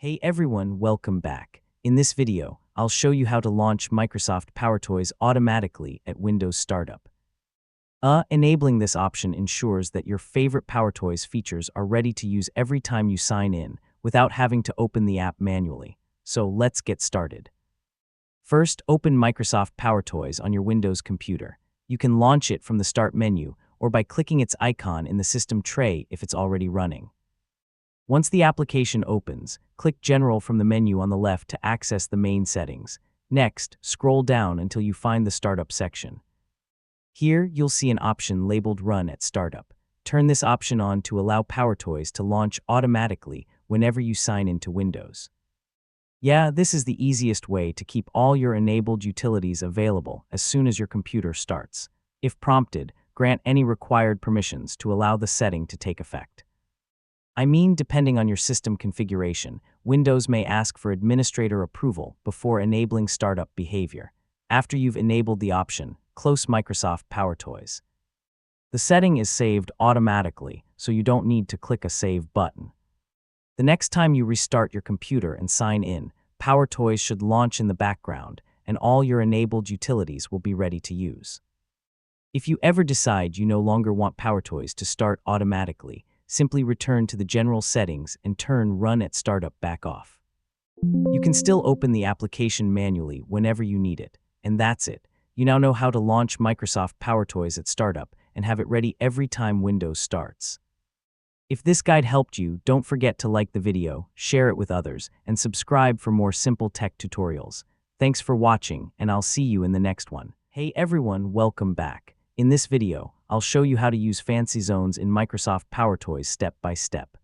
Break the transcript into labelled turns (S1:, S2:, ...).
S1: Hey everyone, welcome back. In this video, I'll show you how to launch Microsoft PowerToys automatically at Windows Startup. Enabling this option ensures that your favorite PowerToys features are ready to use every time you sign in without having to open the app manually. So let's get started. First, open Microsoft PowerToys on your Windows computer. You can launch it from the Start menu or by clicking its icon in the system tray if it's already running. Once the application opens, click General from the menu on the left to access the main settings. Next, scroll down until you find the Startup section. Here, you'll see an option labeled Run at Startup. Turn this option on to allow PowerToys to launch automatically whenever you sign into Windows. Yeah, this is the easiest way to keep all your enabled utilities available as soon as your computer starts. If prompted, grant any required permissions to allow the setting to take effect. Depending on your system configuration, Windows may ask for administrator approval before enabling startup behavior. After you've enabled the option, close Microsoft PowerToys. The setting is saved automatically, so you don't need to click a Save button. The next time you restart your computer and sign in, PowerToys should launch in the background, and all your enabled utilities will be ready to use. If you ever decide you no longer want PowerToys to start automatically, simply return to the general settings and turn Run at Startup back off. You can still open the application manually whenever you need it, and that's it. You now know how to launch Microsoft PowerToys at Startup and have it ready every time Windows starts. If this guide helped you, don't forget to like the video, share it with others, and subscribe for more simple tech tutorials. Thanks for watching, and I'll see you in the next one. Hey everyone, welcome back. In this video, I'll show you how to use fancy zones in Microsoft PowerToys step by step.